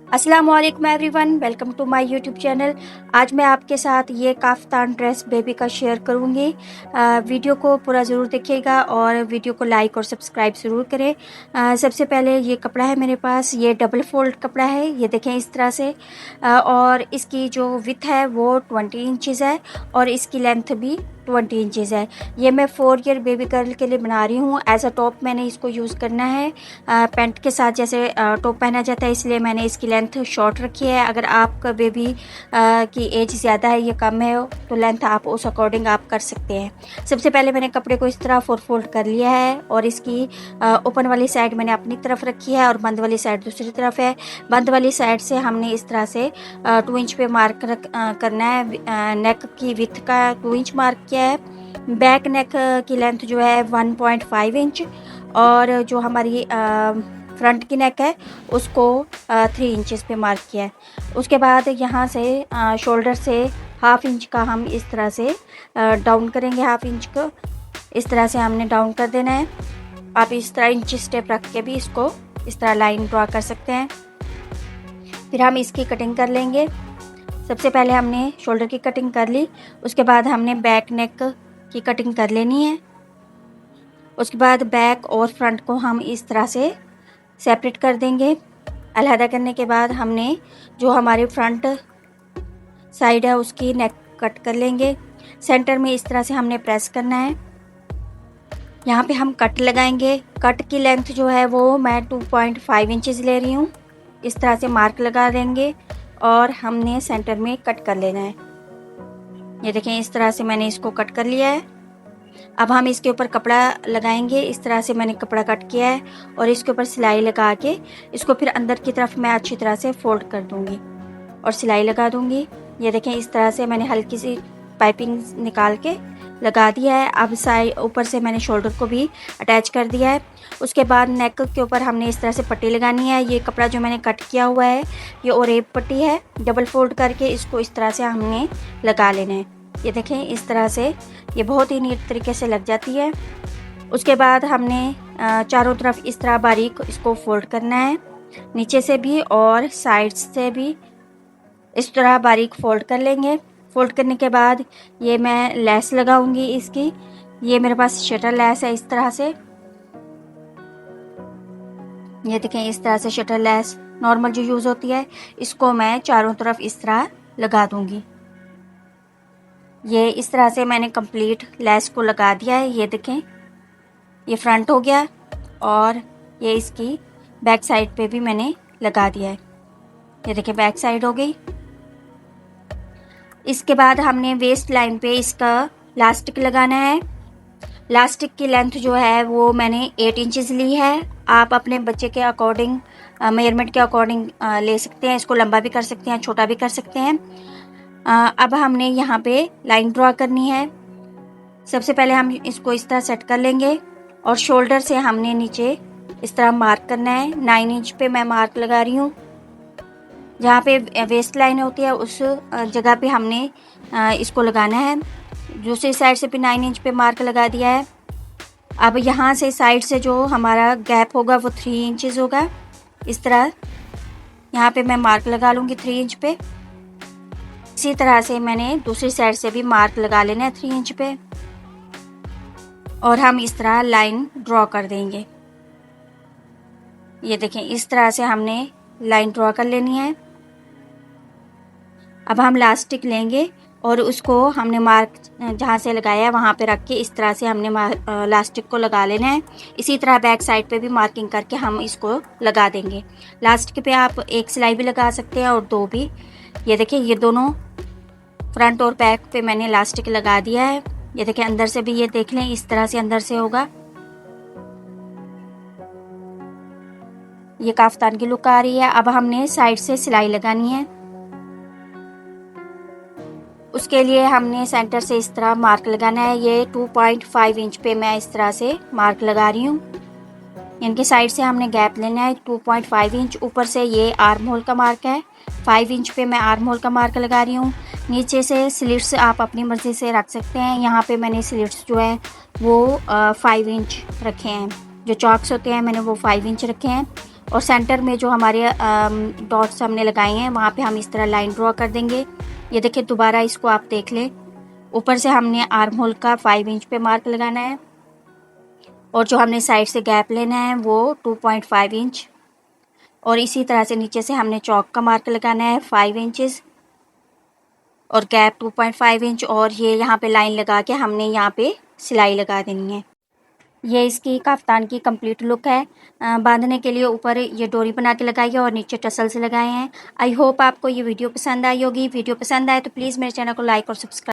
अस्सलाम वालेकुम everyone, welcome to my YouTube channel. आज मैं आपके साथ ये काफ्तान ड्रेस बेबी का शेयर करूँगी। वीडियो को पूरा ज़रूर देखिएगा और वीडियो को लाइक और सब्सक्राइब ज़रूर करें। सबसे पहले ये कपड़ा है मेरे पास, ये डबल फोल्ड कपड़ा है, ये देखें इस तरह से। और इसकी जो विथ है वो 20 इंचज़ है और इसकी लेंथ भी 20 इंचज़ है। ये मैं 4 ईयर बेबी गर्ल के लिए बना रही हूँ। एज अ टॉप मैंने इसको यूज़ करना है, पैंट के साथ जैसे टॉप पहना जाता है, इसलिए मैंने इसकी लेंथ शॉर्ट रखी है। अगर आपका बेबी की एज ज़्यादा है या कम है तो लेंथ आप उस अकॉर्डिंग आप कर सकते हैं। सबसे पहले मैंने कपड़े को इस तरह 4 फोल्ड कर लिया है और इसकी ओपन वाली साइड मैंने अपनी तरफ रखी है और बंद वाली साइड दूसरी तरफ है। बंद वाली साइड से हमने इस तरह से 2 इंच पे मार्क करना है। नेक की विथ का 2 इंच मार्क किया है। बैक नेक की लेंथ जो है 1.5 इंच और जो हमारी फ्रंट की नेक है उसको 3 इंचेस पे मार्क किया है। उसके बाद यहाँ से शोल्डर से हाफ इंच का हम इस तरह से डाउन करेंगे। हाफ इंच को इस तरह से हमने डाउन कर देना है। आप इस तरह इंच स्टेप रख के भी इसको इस तरह लाइन ड्रा कर सकते हैं। फिर हम इसकी कटिंग कर लेंगे। सबसे पहले हमने शोल्डर की कटिंग कर ली, उसके बाद हमने बैक नेक की कटिंग कर लेनी है। उसके बाद बैक और फ्रंट को हम इस तरह से सेपरेट कर देंगे। अलहदा करने के बाद हमने जो हमारी फ्रंट साइड है उसकी नेक कट कर लेंगे। सेंटर में इस तरह से हमने प्रेस करना है। यहाँ पे हम कट लगाएंगे। कट की लेंथ जो है वो मैं 2.5 इंचज़ ले रही हूँ। इस तरह से मार्क लगा देंगे और हमने सेंटर में कट कर लेना है। ये देखें इस तरह से मैंने इसको कट कर लिया है। अब हम इसके ऊपर कपड़ा लगाएंगे। इस तरह से मैंने कपड़ा कट किया है और इसके ऊपर सिलाई लगा के इसको फिर अंदर की तरफ मैं अच्छी तरह से फोल्ड कर दूंगी और सिलाई लगा दूंगी। ये देखें इस तरह से मैंने हल्की सी पाइपिंग निकाल के लगा दिया है। अब साइड ऊपर से मैंने शोल्डर को भी अटैच कर दिया है। उसके बाद नेक के ऊपर हमने इस तरह से पट्टी लगानी है। ये कपड़ा जो मैंने कट किया हुआ है ये ओरेब पट्टी है। डबल फोल्ड करके इसको इस तरह से हमने लगा लेना है। ये देखें इस तरह से ये बहुत ही नीट तरीके से लग जाती है। उसके बाद हमने चारों तरफ इस तरह बारीक इसको फोल्ड करना है, नीचे से भी और साइड्स से भी इस तरह बारीक फोल्ड कर लेंगे। फोल्ड करने के बाद ये मैं लेस लगाऊंगी इसकी। ये मेरे पास शटर लेस है इस तरह से। ये देखें इस तरह से शटर लेस नॉर्मल जो यूज़ होती है, इसको मैं चारों तरफ इस तरह लगा दूंगी। ये इस तरह से मैंने कंप्लीट लेस को लगा दिया है। ये देखें ये फ्रंट हो गया और ये इसकी बैक साइड पे भी मैंने लगा दिया है। ये देखें बैक साइड हो गई। इसके बाद हमने वेस्ट लाइन पे इसका लास्टिक लगाना है। लास्टिक की लेंथ जो है वो मैंने 8 इंचज़ ली है। आप अपने बच्चे के अकॉर्डिंग मेजरमेंट के अकॉर्डिंग ले सकते हैं। इसको लंबा भी कर सकते हैं, छोटा भी कर सकते हैं। अब हमने यहाँ पे लाइन ड्रॉ करनी है। सबसे पहले हम इसको इस तरह सेट कर लेंगे और शोल्डर से हमने नीचे इस तरह मार्क करना है। 9 इंच पे मैं मार्क लगा रही हूँ। जहाँ पे वेस्ट लाइन होती है उस जगह पे हमने इसको लगाना है। दूसरी साइड से भी 9 इंच पे मार्क लगा दिया है। अब यहाँ से साइड से जो हमारा गैप होगा वो 3 इंचज़ होगा। इस तरह यहाँ पे मैं मार्क लगा लूँगी 3 इंच पे। इसी तरह से मैंने दूसरी साइड से भी मार्क लगा लेना है 3 इंच पे और हम इस तरह लाइन ड्रॉ कर देंगे। ये देखें इस तरह से हमने लाइन ड्रॉ कर लेनी है। अब हम लास्टिक लेंगे और उसको हमने मार्क जहाँ से लगाया है वहाँ पे रख के इस तरह से हमने लास्टिक को लगा लेना है। इसी तरह बैक साइड पे भी मार्किंग करके हम इसको लगा देंगे। लास्टिक पे आप एक सिलाई भी लगा सकते हैं और 2 भी। ये देखिए ये दोनों फ्रंट और बैक पे मैंने लास्टिक लगा दिया है। ये देखिए अंदर से भी ये देख लें इस तरह से अंदर से होगा। ये काफ्तान की लुक आ रही है। अब हमने साइड से सिलाई लगानी है। उसके लिए हमने सेंटर से इस तरह मार्क लगाना है। ये 2.5 इंच पे मैं इस तरह से मार्क लगा रही हूँ। इनके साइड से हमने गैप लेना है 2.5 इंच। ऊपर से ये आर्म होल का मार्क है। 5 इंच पे मैं आर्म होल का मार्क लगा रही हूँ। नीचे से स्लिट्स आप अपनी मर्ज़ी से रख सकते हैं। यहाँ पे मैंने स्लिट्स जो है वो 5 इंच रखे हैं। जो चॉक्स होते हैं मैंने वो 5 इंच रखे हैं और सेंटर में जो हमारे डॉट्स हमने लगाए हैं वहाँ पे हम इस तरह लाइन ड्रॉ कर देंगे। ये देखिए, दोबारा इसको आप देख लें। ऊपर से हमने आर्म होल का 5 इंच पे मार्क लगाना है और जो हमने साइड से गैप लेना है वो 2.5 इंच, और इसी तरह से नीचे से हमने चौक का मार्क लगाना है 5 इंचेस और गैप 2.5 इंच, और ये यहाँ पे लाइन लगा के हमने यहाँ पे सिलाई लगा देनी है। ये इसकी काफ्तान की कंप्लीट लुक है। बांधने के लिए ऊपर ये डोरी बना के लगाई है और नीचे टसल से लगाए हैं। आई होप आपको ये वीडियो पसंद आई होगी। वीडियो पसंद आए तो प्लीज़ मेरे चैनल को लाइक और सब्सक्राइब